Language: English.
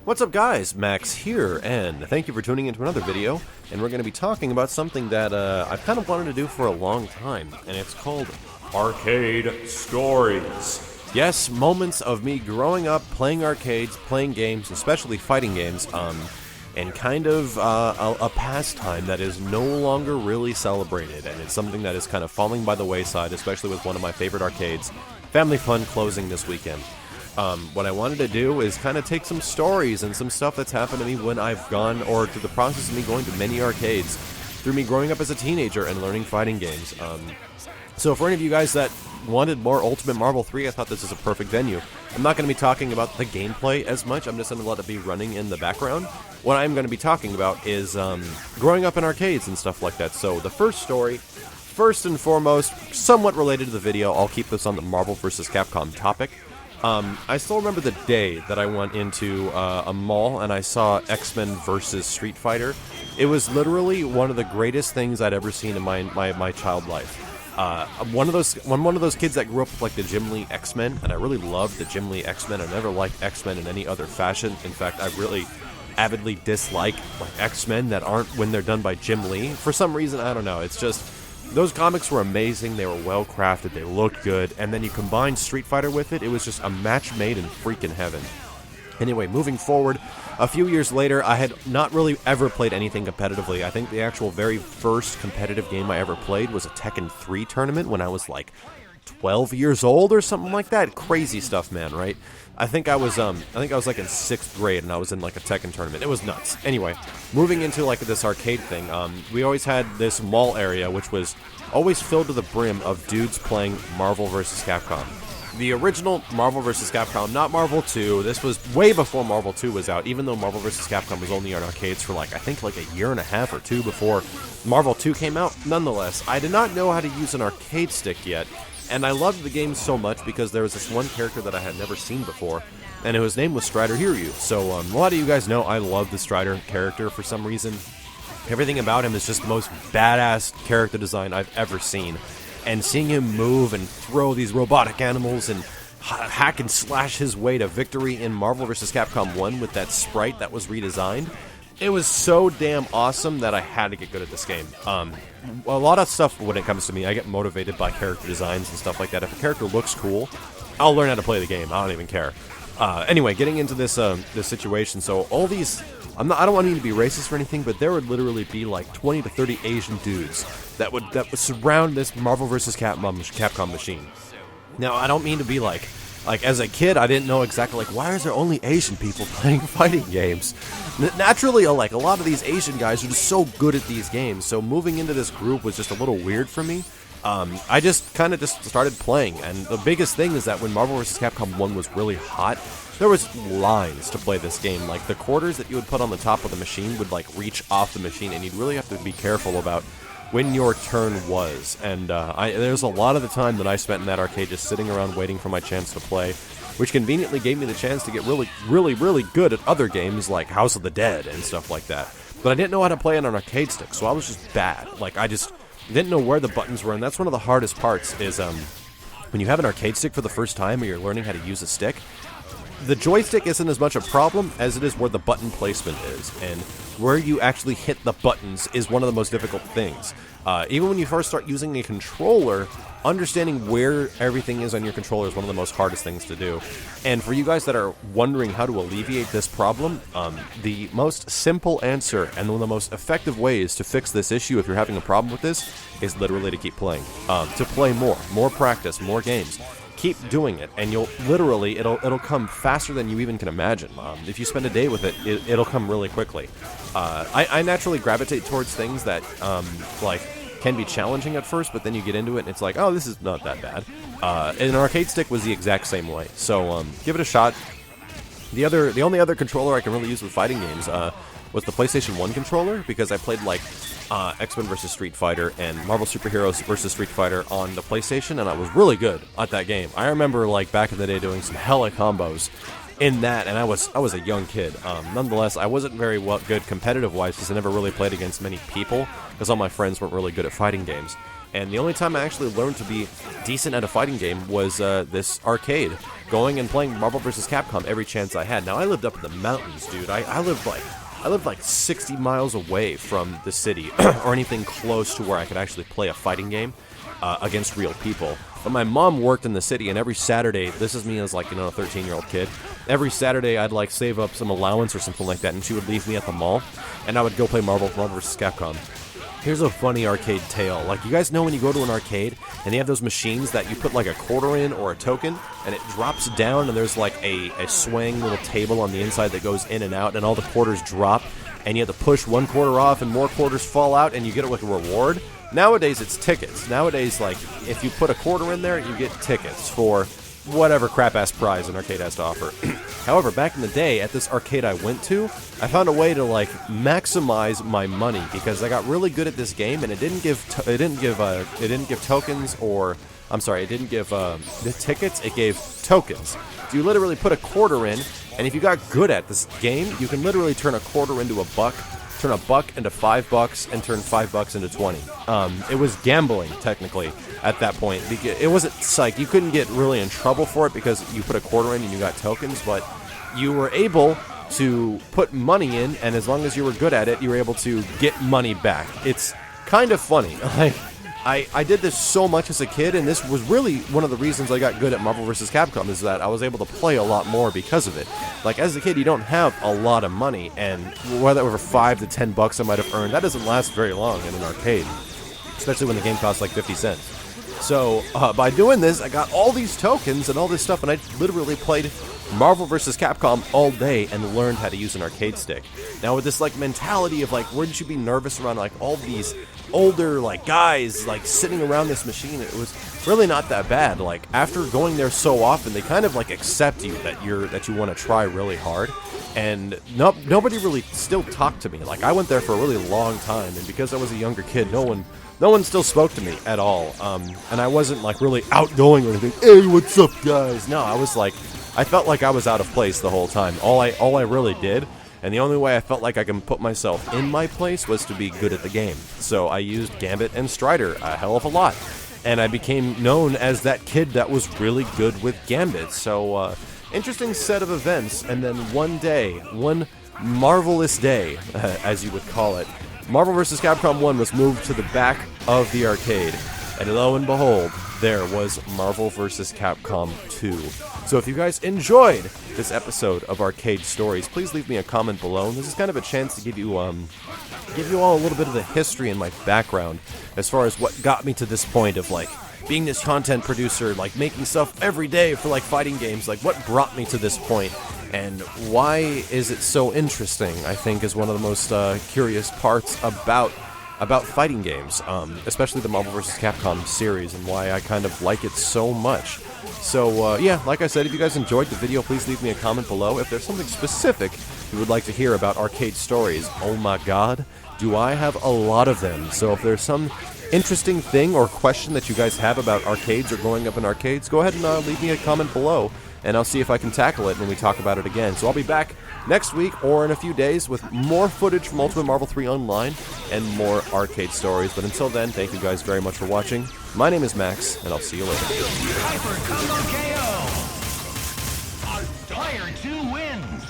What's up guys, Max here, and thank you for tuning into another video, and we're going to be talking about something that I've kind of wanted to do for a long time, and it's called Arcade Stories. Yes, moments of me growing up, playing arcades, playing games, especially fighting games, and kind of a pastime that is no longer really celebrated, and it's something that is kind of falling by the wayside, especially with one of my favorite arcades, Family Fun, closing this weekend. What I wanted to do is kind of take some stories and some stuff that's happened to me when I've gone, or through the process of me going to many arcades, through me growing up as a teenager and learning fighting games. So for any of you guys that wanted more Ultimate Marvel 3, I thought this is a perfect venue. I'm not going to be talking about the gameplay as much, I'm just going to let it be running in the background. What I'm going to be talking about is growing up in arcades and stuff like that. So the first story, first and foremost, somewhat related to the video, I'll keep this on the Marvel vs. Capcom topic. I still remember the day that I went into a mall and I saw X-Men vs. Street Fighter. It was literally one of the greatest things I'd ever seen in my child life. I'm one of those kids that grew up with like the Jim Lee X-Men, and I really loved the Jim Lee X-Men. I never liked X-Men in any other fashion. In fact, I really avidly dislike X-Men that aren't when they're done by Jim Lee. For some reason, I don't know. It's just, those comics were amazing, they were well crafted, they looked good, and then you combine Street Fighter with it, it was just a match made in freaking heaven. Anyway, moving forward, a few years later, I had not really ever played anything competitively. I think the actual very first competitive game I ever played was a Tekken 3 tournament when I was like 12 years old or something like that. Crazy stuff, man, right? I think I was like in 6th grade and I was in like a Tekken tournament. It was nuts. Anyway, moving into like this arcade thing, we always had this mall area which was always filled to the brim of dudes playing Marvel vs. Capcom. The original Marvel vs. Capcom, not Marvel 2. This was way before Marvel 2 was out, even though Marvel vs. Capcom was only on arcades for like, I think like a year and a half or two before Marvel 2 came out. Nonetheless, I did not know how to use an arcade stick yet. And I loved the game so much because there was this one character that I had never seen before, and his name was Strider Hiryu. So a lot of you guys know I love the Strider character for some reason. Everything about him is just the most badass character design I've ever seen. And seeing him move and throw these robotic animals and hack and slash his way to victory in Marvel vs. Capcom 1 with that sprite that was redesigned, it was so damn awesome that I had to get good at this game. A lot of stuff when it comes to me, I get motivated by character designs and stuff like that. If a character looks cool, I'll learn how to play the game. I don't even care. Anyway, getting into this situation, so all these, I don't want to be racist or anything, but there would literally be like 20 to 30 Asian dudes that would surround this Marvel vs. Capcom machine. Now, I don't mean to be like as a kid, I didn't know exactly why is there only Asian people playing fighting games? Naturally, a lot of these Asian guys are just so good at these games, so moving into this group was just a little weird for me. I just kind of started playing, and the biggest thing is that when Marvel vs. Capcom 1 was really hot, there was lines to play this game. Like, the quarters that you would put on the top of the machine would reach off the machine, and you'd really have to be careful about when your turn was. And there's a lot of the time that I spent in that arcade just sitting around waiting for my chance to play, which conveniently gave me the chance to get really, really, really good at other games like House of the Dead and stuff like that. But I didn't know how to play on an arcade stick, so I was just bad. I just didn't know where the buttons were, and that's one of the hardest parts is when you have an arcade stick for the first time or you're learning how to use a stick, the joystick isn't as much a problem as it is where the button placement is, and where you actually hit the buttons is one of the most difficult things. Even when you first start using a controller, understanding where everything is on your controller is one of the most hardest things to do. And for you guys that are wondering how to alleviate this problem, the most simple answer and one of the most effective ways to fix this issue if you're having a problem with this is literally to keep playing. To play more practice, more games. Keep doing it, and you'll literally, it'll come faster than you even can imagine. If you spend a day with it, it'll come really quickly. I naturally gravitate towards things that can be challenging at first, but then you get into it and it's like, oh, this is not that bad. And an arcade stick was the exact same way. So give it a shot. The only other controller I can really use with fighting games was the PlayStation 1 controller, because I played X-Men vs. Street Fighter and Marvel Superheroes vs. Street Fighter on the PlayStation, and I was really good at that game. I remember back in the day doing some hella combos in that, and I was a young kid. Nonetheless, I wasn't very good competitive-wise because I never really played against many people, because all my friends weren't really good at fighting games. And the only time I actually learned to be decent at a fighting game was this arcade, going and playing Marvel vs. Capcom every chance I had. Now, I lived up in the mountains, dude. I lived like 60 miles away from the city, or anything close to where I could actually play a fighting game against real people. But my mom worked in the city, and every Saturday, this is me as like, you know, a 13-year-old kid, every Saturday I'd like save up some allowance or something like that, and she would leave me at the mall, and I would go play Marvel vs. Capcom. Here's a funny arcade tale. Like, you guys know when you go to an arcade and they have those machines that you put like a quarter in or a token, and it drops down, and there's like a swing little table on the inside that goes in and out, and all the quarters drop, and you have to push one quarter off and more quarters fall out, and you get it like a reward? Nowadays, it's tickets. Nowadays, like, if you put a quarter in there, you get tickets for whatever crap-ass prize an arcade has to offer. However, back in the day, at this arcade I went to, I found a way to, like, maximize my money, because I got really good at this game, and it didn't give tokens, or, I'm sorry, it didn't give the tickets, it gave tokens. So you literally put a quarter in, and if you got good at this game, you can literally turn a quarter into a buck, turn a buck into $5, and turn $5 into 20. It was gambling, technically, at that point. It wasn't like you couldn't get really in trouble for it because you put a quarter in and you got tokens, but you were able to put money in, and as long as you were good at it, you were able to get money back. It's kind of funny. Like, I did this so much as a kid, and this was really one of the reasons I got good at Marvel vs. Capcom, is that I was able to play a lot more because of it. Like, as a kid, you don't have a lot of money, and whether over $5 to $10 I might have earned, that doesn't last very long in an arcade, especially when the game costs like 50 cents. So, by doing this, I got all these tokens and all this stuff, and I literally played Marvel vs. Capcom all day and learned how to use an arcade stick. Now, with this, like, mentality of, like, wouldn't you be nervous around, like, all these older, like, guys, like, sitting around this machine? It was really not that bad. Like, after going there so often, they kind of, like, accept you that you want to try really hard. And nobody really still talked to me. Like, I went there for a really long time, and because I was a younger kid, no one still spoke to me at all. And I wasn't, like, really outgoing or anything. Hey, what's up, guys? No, I was like, I felt like I was out of place the whole time. All I really did, and the only way I felt like I can put myself in my place, was to be good at the game. So I used Gambit and Strider a hell of a lot, and I became known as that kid that was really good with Gambit. So, interesting set of events, and then one day, one marvelous day, as you would call it, Marvel vs. Capcom 1 was moved to the back of the arcade, and lo and behold, there was Marvel vs. Capcom 2. So if you guys enjoyed this episode of Arcade Stories, please leave me a comment below. This is kind of a chance to give you all a little bit of the history and my background as far as what got me to this point of, like, being this content producer, like, making stuff every day for, like, fighting games. Like, what brought me to this point, and why is it so interesting, I think, is one of the most curious parts about fighting games, especially the Marvel vs. Capcom series, and why I kind of like it so much. So, yeah, like I said, if you guys enjoyed the video, please leave me a comment below. If there's something specific you would like to hear about Arcade Stories, oh my god, do I have a lot of them. So if there's some interesting thing or question that you guys have about arcades or growing up in arcades, go ahead and leave me a comment below, and I'll see if I can tackle it when we talk about it again. So I'll be back next week or in a few days with more footage from Ultimate Marvel 3 Online and more arcade stories. But until then, thank you guys very much for watching. My name is Max, and I'll see you later. Hyper Combo KO! Player 2 wins!